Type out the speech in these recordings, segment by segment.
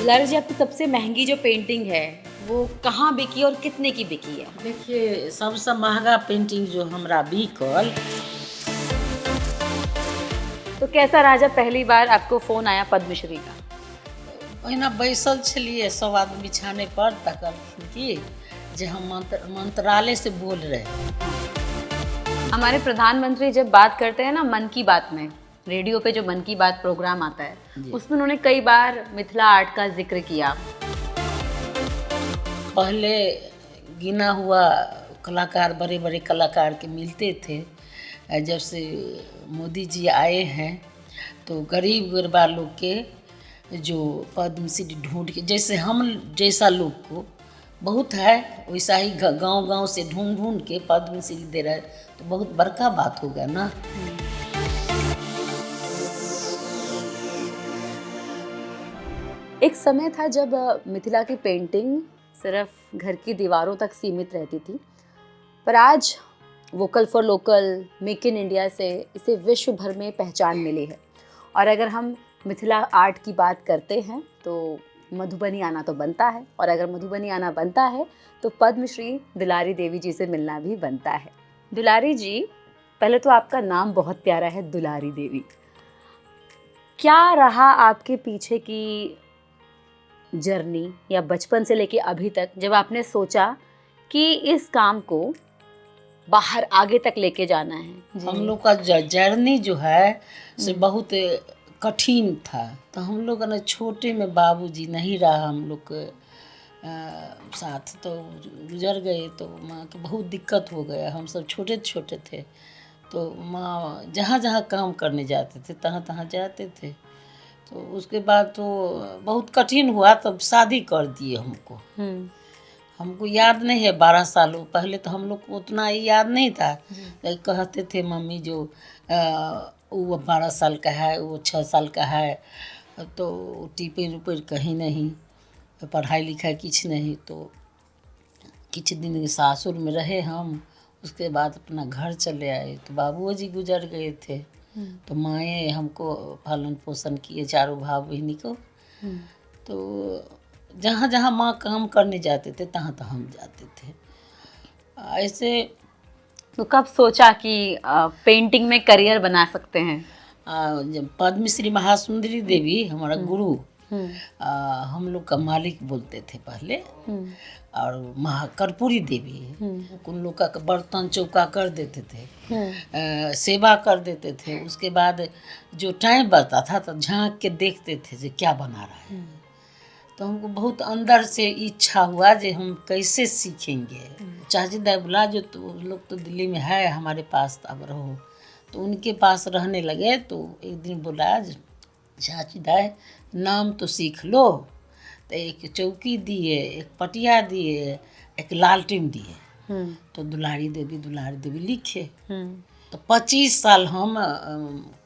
Lara जी, आपकी सबसे महंगी जो पेंटिंग है वो कहाँ बिकी और कितने की बिकी है? देखिए, सबसे महंगा पेंटिंग जो हमरा बिकल, तो कैसा रहा जब पहली बार आपको फोन आया पद्मश्री का? ओहिना बैसल छलिए सब आदमी बिछाने पर तऽ कहलखिन कि जे हम मंत्रालय से बोल रहे हैं। हमारे प्रधानमंत्री जब बात करते हैं ना मन की बात में, रेडियो पे जो मन की बात प्रोग्राम आता है, उसमें उन्होंने कई बार मिथिला आर्ट का जिक्र किया। पहले गिना हुआ कलाकार, बड़े बड़े कलाकार के मिलते थे। जब से मोदी जी आए हैं तो गरीब गुरबा लोग के जो पद्मश्री ढूंढ के, जैसे हम जैसा लोग को बहुत है वैसा ही गांव गांव से ढूंढ ढूंढ के पद्मश्री दे रहा है, तो बहुत बड़का बात होगा ना। एक समय था जब मिथिला की पेंटिंग सिर्फ घर की दीवारों तक सीमित रहती थी, पर आज vocal for local, make in India से इसे विश्व भर में पहचान मिली है। और अगर हम मिथिला आर्ट की बात करते हैं तो मधुबनी आना तो बनता है, और अगर मधुबनी आना बनता है तो पद्मश्री दुलारी देवी जी से मिलना भी बनता है। दुलारी जी, पहले तो आपका नाम बहुत प्यारा है, दुलारी देवी। क्या रहा आपके पीछे की जर्नी या बचपन से लेके अभी तक, जब आपने सोचा कि इस काम को बाहर आगे तक लेके जाना है? हम लोग का जर्नी जो है से बहुत कठिन था। तो हम लोग ना छोटे में बाबूजी नहीं रहा हम लोग के साथ, तो गुजर गए, तो माँ के बहुत दिक्कत हो गया। हम सब छोटे छोटे थे, तो माँ जहाँ जहाँ काम करने जाते थे तहाँ तहाँ जाते थे। तो उसके बाद तो बहुत कठिन हुआ, तब शादी कर दिए हमको। हमको याद नहीं है 12 सालों पहले, तो हम लोग को उतना याद नहीं था। कहते थे मम्मी जो वो 12 साल का है, वो 6 साल का है, तो टिपिर उपिर कहीं नहीं, पढ़ाई लिखाई कुछ नहीं। तो कुछ दिन सासुर में रहे हम, उसके बाद अपना घर चले आए। तो बाबूजी गुजर गए थे, तो माए हमको पालन पोषण किए, चारों भाई बहनी को। तो जहाँ जहाँ माँ काम करने जाते थे तहाँ तहाँ हम जाते थे। ऐसे तो कब सोचा कि पेंटिंग में करियर बना सकते हैं? जब पद्मश्री महासुंदरी देवी हमारा गुरु, हम लोग का मालिक बोलते थे पहले, और कर्पूरी देवी उन लोग का बर्तन चौका कर देते थे, सेवा कर देते थे। उसके बाद जो टाइम बचता था तो झांक के देखते थे जो क्या बना रहा है। तो हमको बहुत अंदर से इच्छा हुआ जो हम कैसे सीखेंगे। चाची दाई बोला जो तो लोग तो दिल्ली में है हमारे पास, अब रहो। तो उनके पास रहने लगे। तो एक दिन बोला चाची दाई नाम तो सीख लो। तो एक चौकी दिए, एक पटिया दिए, एक लालटेन दिए। तो दुलारी देवी लिखे। तो 25 साल हम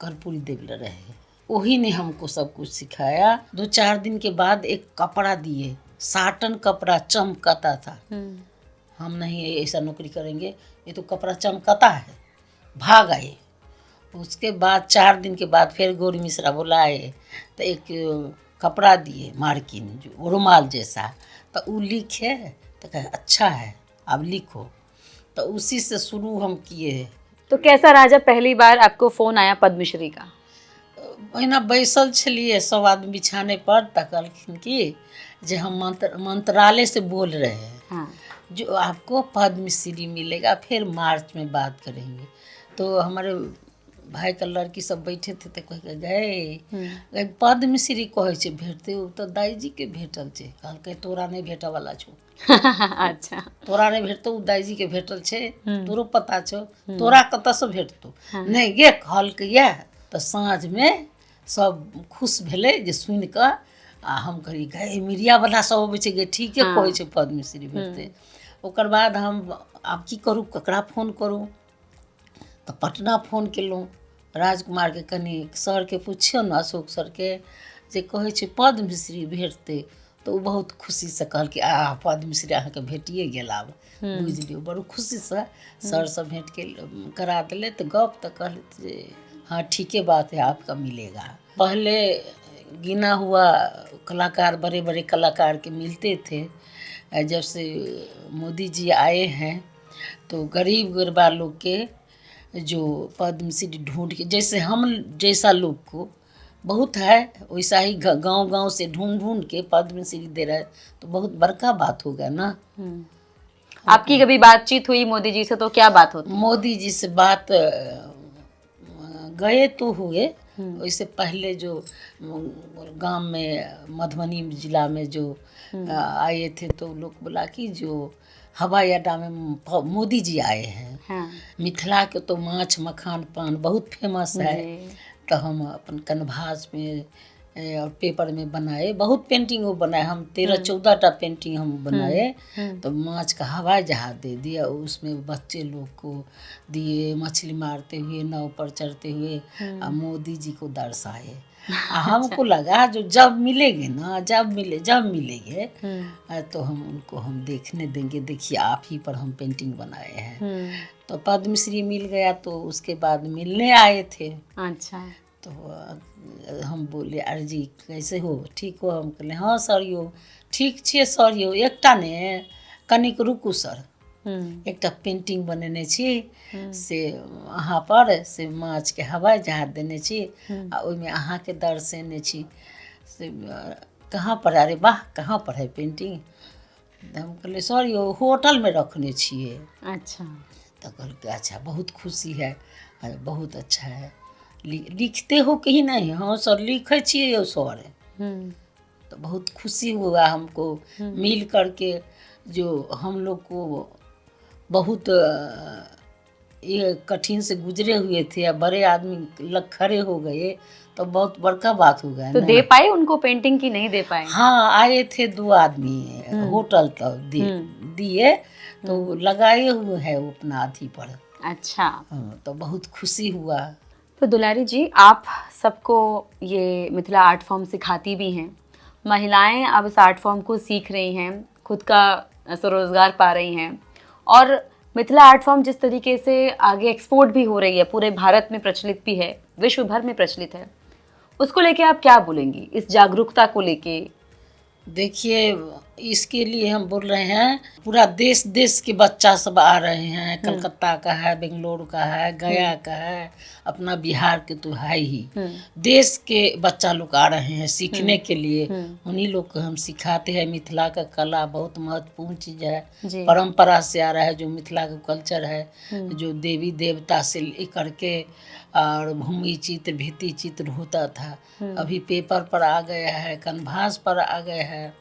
कर्पूरी देवी रहे, वही ने हमको सब कुछ सिखाया। 2-4 दिन के बाद एक कपड़ा दिए, साटन कपड़ा चमकता था। हम नहीं ऐसा नौकरी करेंगे, ये तो कपड़ा चमकता है, भाग आए। उसके बाद 4 दिन के बाद फिर गौरी मिश्रा बुलाए, तो एक कपड़ा दिए मार्किन, जो रुमाल जैसा। तो वो लिखे, तो कहे अच्छा है अब लिखो। तो उसी से शुरू हम किए। तो कैसा रहा जब पहली बार आपको फोन आया पद्मश्री का? ओहिना बैसल छलिए सब आदमी बिछाने पर, तो कहलखिन कि जे हम मंत्रालय से बोल रहे हैं, जो आपको पद्मश्री मिलेगा, फिर मार्च में बात करेंगे। तो हमारे भाई का लड़की सब बैठे थे, तो कह के गए पद्मश्री कहे छे भेटते, तो दाई जी के भेटल छे। कहलकै तोरा नहीं भेटे वाला छो। अच्छा, तोरा नहीं भेटतो, दाई जी के भेटल छे, तोरो पता छो, तोरा कत से भेटतो? नहीं गे कहलकै या। तो साँझ में सब खुश भेले जे सुनि कऽ। आ हम कही गए मीडिया वाला सब अबै छै, गे ठीके कहै छै पद्मश्री भेटते। ओकर बाद हम आब की करू, ककरा फोन करू? तो पटना फोन केलहुँ राजकुमार के, कनि सर के पूछियो ने, अशोक सर के, जे कहै छै पद्मश्री भेटते। तो वो बहुत खुशी से कहल कि पद्मश्री अहाँके भेटिए गेल, आब बुझि लियौ। बड़ खुशी से सर सब भेंट के करा दिले। तो गप तो कहले जे हाँ ठीके बात है, आपका मिलेगा। पहले गिना हुआ कलाकार, बड़े बड़े कलाकार के मिलते थे। जब से मोदी जी आए हैं तो गरीब गुरबा लोग के जो पद्मश्री ढूंढ के, जैसे हम जैसा लोग को बहुत है, वैसा ही गांव गांव से ढूंढ ढूंढ के पद्मश्री दे रहा है, तो बहुत बड़का बात होगा ना। आपकी कभी बातचीत हुई मोदी जी से, तो क्या बात होती? मोदी जी से बात गए तो हुए, वैसे पहले जो गांव में मधुबनी जिला में जो आए थे तो लोग बोला कि जो हवाई अड्डा में मोदी जी आए हैं। हाँ। मिथिला के तो माछ मखान पान बहुत फेमस है। जी। तो हम अपन कन्भास में और पेपर में बनाए, बहुत पेंटिंग वो बनाए, हम 13-14 पेंटिंग हम बनाए। तो माछ का हवाई जहाज दे दिया, उसमें बच्चे लोग को दिए, मछली मारते हुए, नाव पर चढ़ते हुए, और मोदी जी को दर्शाए। हमको लगा जो जब मिलेंगे ना, जब मिलेंगे तो हम उनको हम देखने देंगे, देखिए आप ही पर हम पेंटिंग बनाए हैं। तो पद्मश्री मिल गया, तो उसके बाद मिलने आए थे। अच्छा। तो हम बोले अरे जी कैसे हो, ठीक हो? हम कहले हाँ सर यो ठीक छियै सर यो, एकटा ने कनिक रुकू सर, एकटा पेंटिंग बनेने छी से अहाँ पर से माछ के हवाई जहाज देने छी, आ ओहिमे अहाँ के दर्शेने छी से कहाँ पर? अरे वाह, कहाँ पर है पेंटिंग? हम कहले सर यो होटल में रखने छियै। अच्छा। तो कहलकै अच्छा बहुत खुशी है, बहुत अच्छा है, लिखते हो कि नहीं? हाँ सर लिखे छिए यो सर। तो बहुत खुशी हुआ हमको मिल करके, जो हम लोग को बहुत ये कठिन से गुजरे हुए थे, अब बड़े आदमी लग खड़े हो गए, तो बहुत बड़का बात हो गया। तो दे पाए उनको पेंटिंग की नहीं दे पाए? हाँ आए थे 2 आदमी होटल तक दिए, तो लगाए हुए है वो अपना अथी पर। अच्छा। हाँ, तो बहुत खुशी हुआ। तो दुलारी जी, आप सबको ये मिथिला आर्ट फॉर्म सिखाती भी हैं, महिलाएं अब इस आर्ट फॉर्म को सीख रही हैं, खुद का स्वरोजगार पा रही हैं, और मिथिला आर्ट फॉर्म जिस तरीके से आगे एक्सपोर्ट भी हो रही है, पूरे भारत में प्रचलित भी है, विश्व भर में प्रचलित है, उसको लेके आप क्या बोलेंगी, इस जागरूकता को लेके? देखिए इसके लिए हम बोल रहे हैं, पूरा देश देश के बच्चा सब आ रहे हैं, कलकत्ता का है, बेंगलोर का है, गया का है, अपना बिहार के तो है ही, देश के बच्चा लोग आ रहे हैं सीखने के लिए। उन्हीं लोग को हम सिखाते हैं। मिथिला का कला बहुत महत्वपूर्ण चीज़ है, परंपरा से आ रहा है, जो मिथिला का कल्चर है, जो देवी देवता से लेकर के और भूमि चित्र, भित्ति चित्र होता था, अभी पेपर पर आ गया है, कन्भास पर आ गया है।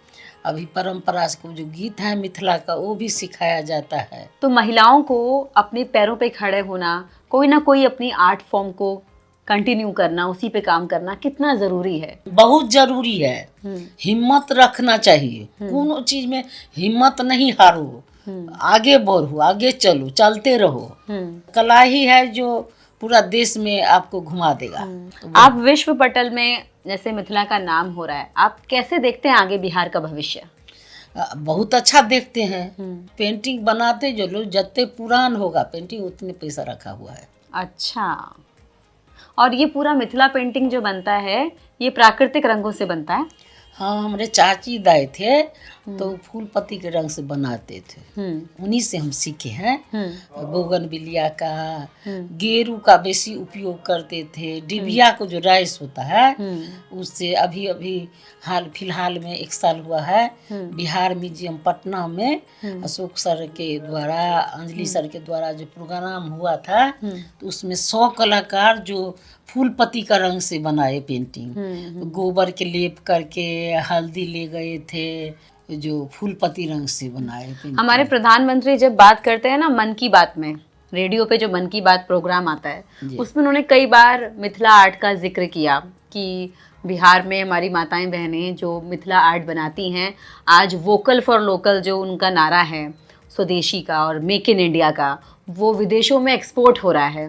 अभी परंपरा से जो गीत है मिथिला का, वो भी सिखाया जाता है। तो महिलाओं को अपने पैरों पे खड़े होना, कोई ना कोई अपनी आर्ट फॉर्म को कंटिन्यू करना, उसी पे काम करना कितना ज़रूरी है? बहुत ज़रूरी है। हिम्मत रखना चाहिए, कोनो चीज़ में हिम्मत नहीं हारो, आगे बढ़ो, आगे चलो, चलते रहो। कला ही है जो पूरा देश में आपको घुमा देगा। आप विश्व पटल में जैसे मिथिला का नाम हो रहा है, आप कैसे देखते हैं आगे बिहार का भविष्य? बहुत अच्छा देखते हैं। पेंटिंग बनाते जो लोग, जितने पुरान होगा पेंटिंग उतने पैसा रखा हुआ है। अच्छा। और ये पूरा मिथिला पेंटिंग जो बनता है, ये प्राकृतिक रंगों से बनता है? हाँ, हमारे चाची दाई थे तो फूल पत्ती के रंग से बनाते थे, उन्हीं से हम सीखे हैं। बोगनविलिया का, गेरू का बेसी उपयोग करते थे। डिबिया को जो राइस होता है उससे अभी अभी हाल फिलहाल में 1 साल हुआ है, बिहार म्यूजियम पटना में अशोक सर के द्वारा, अंजलि सर के द्वारा जो प्रोग्राम हुआ था, तो उसमें 100 कलाकार जो फूल पत्ती का रंग से बनाए पेंटिंग, गोबर के लेप करके हल्दी ले गए थे, जो फूल पत्ती रंग से बनाए पेंटिंग। हमारे प्रधानमंत्री जब बात करते हैं ना मन की बात में, रेडियो पे जो मन की बात प्रोग्राम आता है, उसमें उन्होंने कई बार मिथिला आर्ट का जिक्र किया कि बिहार में हमारी माताएं बहनें जो मिथिला आर्ट बनाती हैं, आज वोकल फॉर लोकल जो उनका नारा है स्वदेशी का और मेक इन इंडिया का, वो विदेशों में एक्सपोर्ट हो रहा है।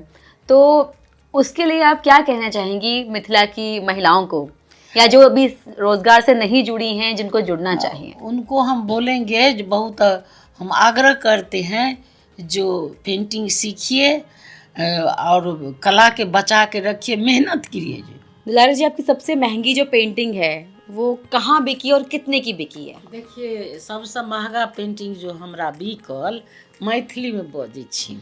तो उसके लिए आप क्या कहना चाहेंगी मिथिला की महिलाओं को, या जो अभी रोजगार से नहीं जुड़ी हैं, जिनको जुड़ना चाहिए? उनको हम बोलेंगे, जो बहुत हम आग्रह करते हैं, जो पेंटिंग सीखिए और कला के बचा के रखिए, मेहनत कीजिए। दुलारी जी, आपकी सबसे महंगी जो पेंटिंग है वो कहाँ बिकी और कितने की बिकी है? देखिए, सबसे महंगा पेंटिंग जो हमरा बिकल, मैथिली में बजै छी।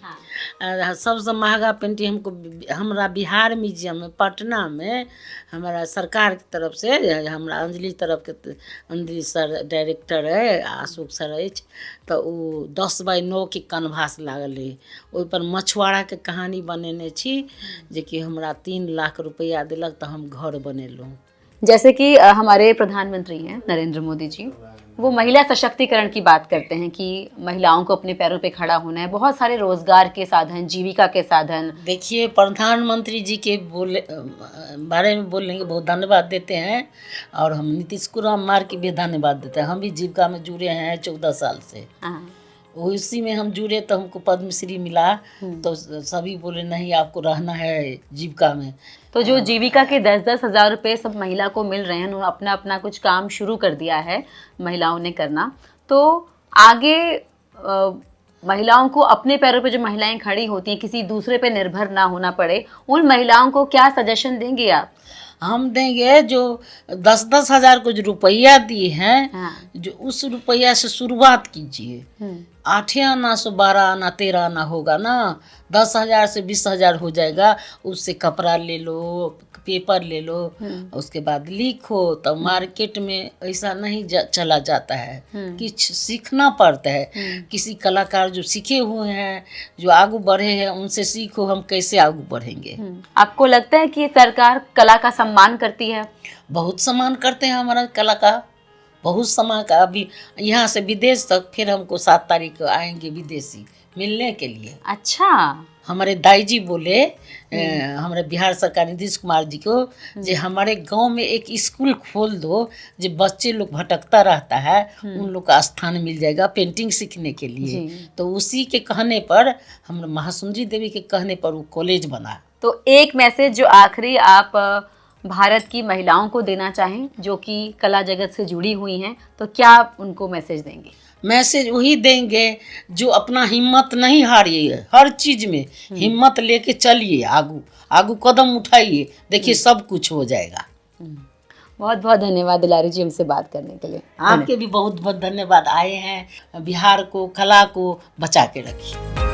सबसे महंगा पेंटिंग हमरा बिहार म्यूजियम में पटना में हमारा सरकार की तरफ से, हमरा अंजलि अंजलि सर डायरेक्टर है, अशोक सर अछि, तो वो 10x9 के कैनवास लागल है। ओहि पर मछुआरा के कहानी बनेने छी, जे कि हमरा 3 लाख रुपया दिलक तो हम घर बनेलहुँ। जैसे कि हमारे प्रधानमंत्री हैं नरेंद्र मोदी जी, वो महिला सशक्तिकरण की बात करते हैं कि महिलाओं को अपने पैरों पे खड़ा होना है, बहुत सारे रोजगार के साधन, जीविका के साधन। देखिए, प्रधानमंत्री जी के बारे में बोलने के बहुत धन्यवाद देते हैं, और हम नीतीश कुमार की भी धन्यवाद देते हैं। हम भी जीविका में जुड़े हैं 14 साल से। उसी में हम जुड़े तो हमको पद्मश्री मिला, तो सभी बोले नहीं आपको रहना है जीविका में। तो जो जीविका के 10-10 हज़ार रुपये सब महिला को मिल रहे हैं, उन्होंने अपना अपना कुछ काम शुरू कर दिया है महिलाओं ने करना, तो आगे महिलाओं को अपने पैरों पे जो महिलाएं खड़ी होती हैं, किसी दूसरे पे निर्भर ना होना पड़े, उन महिलाओं को क्या सजेशन देंगे आप? हम देंगे जो 10-10 हज़ार को जो रुपया दिए हैं, जो उस रुपया से शुरुआत कीजिए। 8 आना से 12 आना 13 आना होगा ना, 10 हज़ार से 20 हज़ार हो जाएगा। उससे कपड़ा ले लो, पेपर ले लो, उसके बाद लिखो। तो मार्केट में ऐसा नहीं चला जाता है, कुछ सीखना पड़ता है। किसी कलाकार जो सीखे हुए हैं, जो आगे बढ़े हैं, उनसे सीखो हम कैसे आगे बढ़ेंगे। आपको लगता है कि सरकार कला का सम्मान करती है? बहुत सम्मान करते हैं हमारा कला का, बहुत सम्मान का। अभी यहाँ से विदेश तक फिर हमको 7 तारीख को आएंगे विदेशी मिलने के लिए। अच्छा। हमारे दाई जी बोले हमारे बिहार सरकार नीतीश कुमार जी को, जो हमारे गांव में एक स्कूल खोल दो, जो बच्चे लोग भटकता रहता है उन लोग का स्थान मिल जाएगा पेंटिंग सीखने के लिए। तो उसी के कहने पर, हम महासुंदरी देवी के कहने पर वो कॉलेज बना। तो एक मैसेज जो आखिरी आप भारत की महिलाओं को देना चाहें जो कि कला जगत से जुड़ी हुई हैं, तो क्या आप उनको मैसेज देंगे? मैसेज वही देंगे जो अपना हिम्मत नहीं हारिए, हर चीज़ में हिम्मत लेके चलिए, आगू आगू कदम उठाइए, देखिए सब कुछ हो जाएगा। बहुत बहुत धन्यवाद दुलारी जी हमसे बात करने के लिए। आपके भी बहुत बहुत धन्यवाद। आए हैं, बिहार को, कला को बचा के रखिए।